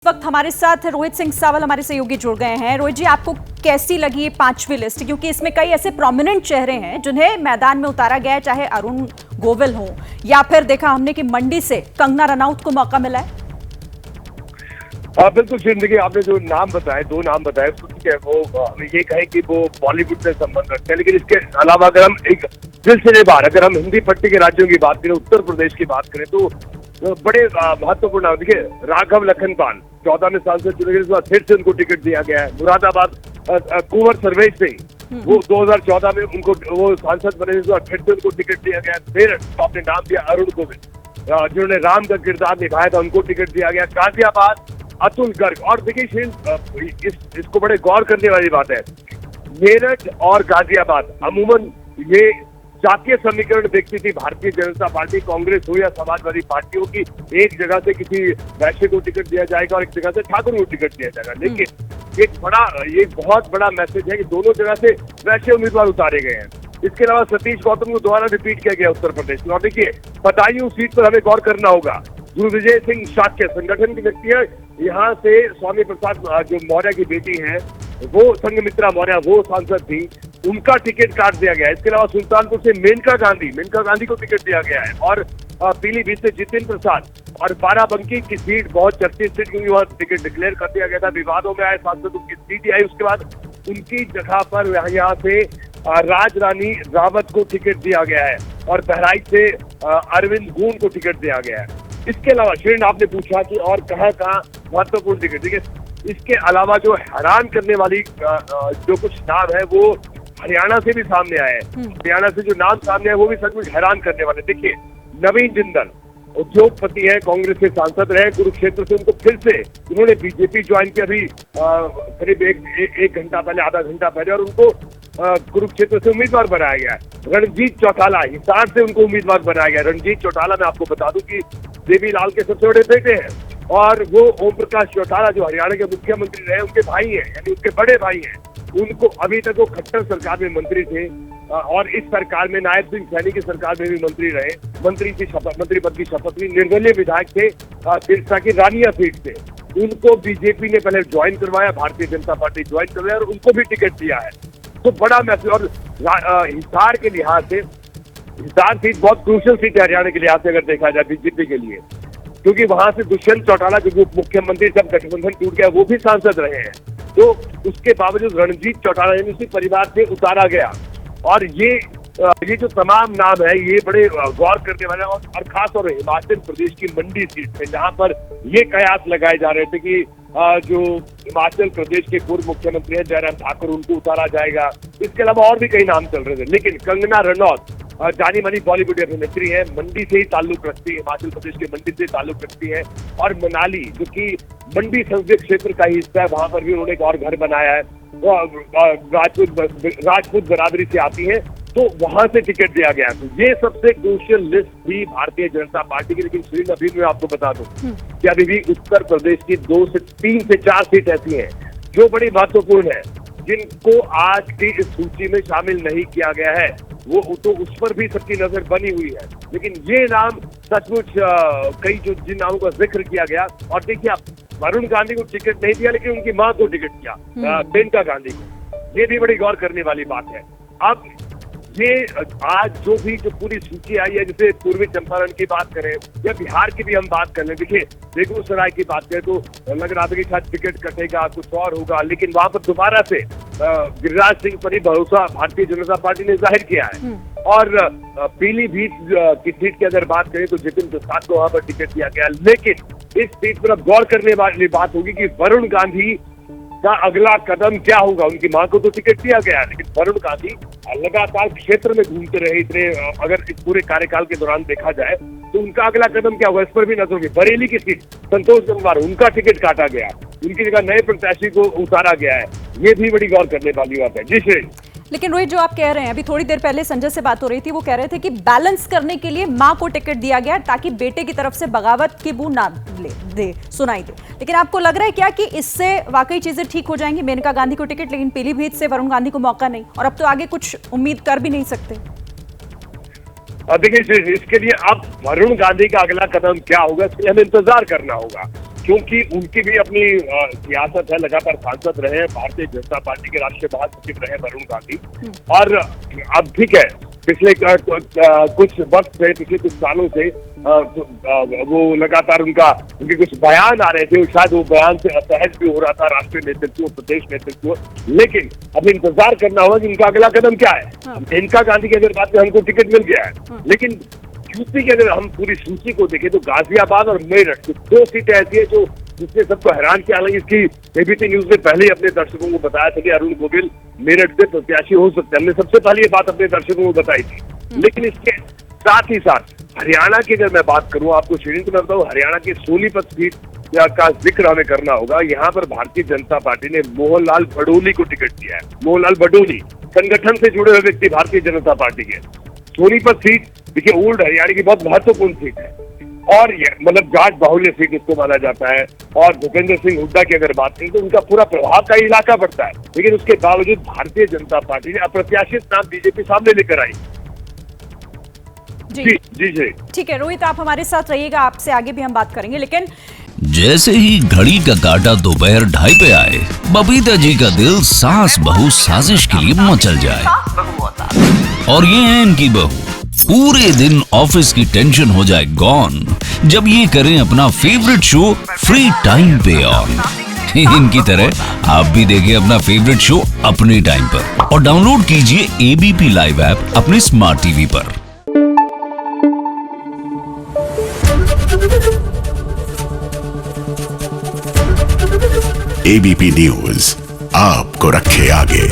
वक्त हमारे साथ रोहित सिंह सावल हमारे सहयोगी जुड़ गए हैं। रोहित जी, आपको कैसी लगी ये पांचवी लिस्ट, क्योंकि इसमें कई ऐसे प्रोमिनेंट चेहरे हैं जिन्हें मैदान में उतारा गया है, चाहे अरुण गोविल हो या फिर देखा हमने कि मंडी से कंगना रनौत को मौका मिला है। बिल्कुल जिंदगी आपने जो नाम बताए, दो नाम बताए, ठीक है, वो हम ये कहें कि वो बॉलीवुड से संबंध रखते हैं, लेकिन इसके अलावा अगर हम एक सिलसिले बार अगर हम हिंदी पट्टी के राज्यों की बात करें, उत्तर प्रदेश की बात करें, तो बड़े महत्वपूर्ण नाम। देखिए, राघव लखनपाल 14 में सांसद चुने गए, फिर से उनको टिकट दिया गया है। मुरादाबाद कुंवर सर्वेश सिंह, वो 2014 में उनको वो सांसद बने, फिर से उनको टिकट दिया गया। फिर आपने नाम दिया अरुण गोविल, जिन्होंने राम का किरदार निभाया था, उनको टिकट दिया गया। गाजियाबाद अतुल गर्ग। और देखिए इसको बड़े गौर करने वाली बात है, मेरठ और गाजियाबाद अमूमन ये जातीय समीकरण देखती थी भारतीय जनता पार्टी, कांग्रेस हो या समाजवादी पार्टियों की, एक जगह से किसी वैश्य को टिकट दिया जाएगा और एक जगह से ठाकुर को टिकट दिया जाएगा। लेकिन ये बहुत बड़ा मैसेज है कि दोनों जगह से वैश्य उम्मीदवार उतारे गए हैं। इसके अलावा सतीश गौतम को दोबारा रिपीट किया गया उत्तर प्रदेश में। और देखिए, बदायूं सीट पर हमें गौर करना होगा, गुरुविजय सिंह शाक्य संगठन की व्यक्ति है, यहाँ से स्वामी प्रसाद जो मौर्य की बेटी है, वो संघमित्रा मौर्य, वो सांसद थी, उनका टिकट काट दिया गया है। इसके अलावा सुल्तानपुर से मेनका गांधी को टिकट दिया गया है। और पीलीभीत से जितिन प्रसाद, और बाराबंकी की सीट बहुत चर्चित सीट, क्योंकि वह टिकट डिक्लेयर कर दिया गया था, विवादों में आए सांसद, उनकी सीट आई। उसके बाद उनकी जगह पर यहाँ से राज रानी रावत को टिकट दिया गया है, और बहराइच से अरविंद गून को टिकट दिया गया है। इसके अलावा श्रीन, आपने पूछा कि और कहाँ महत्वपूर्ण टिकट, देखिए इसके अलावा जो हैरान करने वाली जो कुछ नाम है, वो हरियाणा से भी सामने आए हैं। हरियाणा से जो नाम सामने आए वो भी सचमुच हैरान करने वाले। देखिए, नवीन जिंदल उद्योगपति है, कांग्रेस के सांसद रहे, कुरुक्षेत्र से उनको फिर से उन्होंने बीजेपी ज्वाइन किया अभी करीब एक घंटा पहले, आधा घंटा पहले, और उनको कुरुक्षेत्र से उम्मीदवार बनाया गया है। रणजीत चौटाला हिसार से उनको उम्मीदवार बनाया गया। रणजीत चौटाला, मैं आपको बता दूं कि देवीलाल के सबसे बड़े बेटे हैं, और वो ओम प्रकाश चौटाला जो हरियाणा के मुख्यमंत्री रहे, उनके भाई हैं, यानी उनके बड़े भाई हैं। उनको अभी तक वो खट्टर सरकार में मंत्री थे, और इस सरकार में नायब सिंह सैनी की सरकार में भी मंत्री रहे, मंत्री पद की शपथ ली। निर्दलीय विधायक थे सिरसा की रानिया सीट से, उनको बीजेपी ने पहले ज्वाइन करवाया, भारतीय जनता पार्टी ज्वाइन करवाया, और उनको भी टिकट दिया है। तो बड़ा मैसेज। और हिसार के लिहाज से, हिसार सीट बहुत क्रूशियल सीट है हरियाणा के लिहाज से अगर देखा जाए बीजेपी के लिए, क्योंकि वहां से दुष्यंत चौटाला जो मुख्यमंत्री, जब गठबंधन टूट गया, वो भी सांसद रहे हैं। तो उसके बावजूद रणजीत चौटाला यानी उसी परिवार से उतारा गया। और ये जो तमाम नाम है, ये बड़े गौर करने वाले, और खास तौर हिमाचल प्रदेश की मंडी सीट है, जहां पर ये कयास लगाए जा रहे थे कि जो हिमाचल प्रदेश के पूर्व मुख्यमंत्री हैं जयराम ठाकुर, उनको उतारा जाएगा। इसके अलावा और भी कई नाम चल रहे थे, लेकिन कंगना रनौत जानी मानी बॉलीवुड अभिनेत्री है, मंडी से ही ताल्लुक रखती है, हिमाचल प्रदेश के मंडी से ताल्लुक रखती है। और मनाली, जो कि मंडी संसदीय क्षेत्र का हिस्सा है, वहां पर भी उन्होंने एक और घर बनाया है, राजपूत बरादरी से आती है, तो वहां से टिकट दिया गया। तो ये सबसे क्रूशियल लिस्ट थी भारतीय जनता पार्टी की। लेकिन श्रीन, अभी मैं आपको बता दूं कि अभी भी उत्तर प्रदेश की 3 से 4 सीट ऐसी हैं जो बड़ी महत्वपूर्ण है, जिनको आज की इस सूची में शामिल नहीं किया गया है। वो तो उस पर भी सबकी नजर बनी हुई है, लेकिन ये नाम सचमुच कई जिन नामों का जिक्र किया गया। और देखिए, आप वरुण गांधी को टिकट नहीं दिया, लेकिन उनकी मां को टिकट दिया, मेनका गांधी को। ये भी बड़ी गौर करने वाली बात है। अब ये आज जो पूरी सूची आई है, जैसे पूर्वी चंपारण की बात करें या बिहार की भी हम बात कर लें, देखिए बेगूसराय की बात करें तो लग रहा था कि शायद टिकट कटेगा, कुछ और होगा, लेकिन वहां पर दोबारा से गिरिराज सिंह पर ही भरोसा भारतीय जनता पार्टी ने जाहिर किया है। और पीलीभीत की सीट की अगर बात करें तो जितिन प्रसाद को वहां पर टिकट दिया गया। लेकिन इस सीट पर अब गौर करने वाली बात होगी कि वरुण गांधी का अगला कदम क्या होगा। उनकी मां को तो टिकट दिया गया, लेकिन वरुण गांधी लगातार क्षेत्र में घूमते रहे इतने, अगर इस पूरे कार्यकाल के दौरान देखा जाए, तो उनका अगला कदम क्या होगा, इस पर भी नजर होगी। बरेली की सीट संतोष गंगवार, उनका टिकट काटा गया, उनकी जगह नए प्रत्याशी को उतारा गया है। ये भी बड़ी गौर करने वाली बात है। जी श्री। लेकिन रोहित, जो आप कह रहे हैं, अभी थोड़ी देर पहले संजय से बात हो रही थी, वो कह रहे थे कि बैलेंस करने के लिए मां को टिकट दिया गया ताकि बेटे की तरफ से बगावत की बू ना सुनाई दे। लेकिन आपको लग रहा है क्या कि इससे वाकई चीजें ठीक हो जाएंगी? मेनका गांधी को टिकट, लेकिन पीलीभीत से वरुण गांधी को मौका नहीं, और अब तो आगे कुछ उम्मीद कर भी नहीं सकते। देखिए, इसके लिए अब वरुण गांधी का अगला कदम क्या होगा, इसके लिए हमें इंतजार करना होगा। क्योंकि उनकी भी अपनी सियासत है, लगातार सांसद रहे हैं, भारतीय जनता पार्टी के राष्ट्रीय महासचिव रहे वरुण गांधी। और अब ठीक है, पिछले कुछ वक्त से, पिछले कुछ सालों से वो लगातार उनके कुछ बयान आ रहे थे, शायद वो बयान से असहज भी हो रहा था राष्ट्रीय नेतृत्व, प्रदेश नेतृत्व। लेकिन अब इंतजार करना होगा कि इनका अगला कदम क्या है। मेनका गांधी की अगर बात करें, हमको टिकट मिल गया है, लेकिन यूपी की अगर हम पूरी सूची को देखें तो गाजियाबाद और मेरठ, दो सीटें ऐसी है जो जिसने सबको हैरान किया। हालांकि इसकी एबीपी न्यूज ने पहले ही अपने दर्शकों को बताया था कि अरुण गोविल मेरठ से प्रत्याशी हो सकते हैं। हमने सबसे पहले ये बात अपने दर्शकों को बताई थी। लेकिन इसके साथ ही साथ हरियाणा की अगर मैं बात करूं, आपको श्रीनित में बताऊं, हरियाणा की सोनीपत सीट का जिक्र हमें करना होगा। यहाँ पर भारतीय जनता पार्टी ने मोहनलाल बडोली को टिकट दिया है। मोहनलाल बडोली संगठन से जुड़े हुए व्यक्ति भारतीय जनता पार्टी के। सोनीपत सीट देखिए ओल्ड हरियाणा की बहुत महत्वपूर्ण सीट है और मतलब जाट बाहुल्य सीट इसको माना जाता है। और भूपेंद्र सिंह हुड्डा की अगर बात करें तो उनका पूरा प्रभाव का इलाका पड़ता है, लेकिन उसके बावजूद भारतीय जनता पार्टी ने अप्रत्याशित नाम बीजेपी सामने लेकर आई। जी ठीक है रोहित, आप हमारे साथ रहिएगा, आपसे आगे भी हम बात करेंगे। लेकिन जैसे ही घड़ी का काटा दोपहर 2:30 पे आए, बबीता जी का दिल सास बहू साजिश के लिए मचल जाए। और ये है इनकी बहू, पूरे दिन ऑफिस की टेंशन हो जाए गॉन जब ये करें अपना फेवरेट शो फ्री टाइम पे ऑन। इनकी तरह आप भी देखिए अपना फेवरेट शो अपने टाइम पर और डाउनलोड कीजिए एबीपी लाइव ऐप अपने स्मार्ट टीवी पर। एबीपी न्यूज आपको रखे आगे।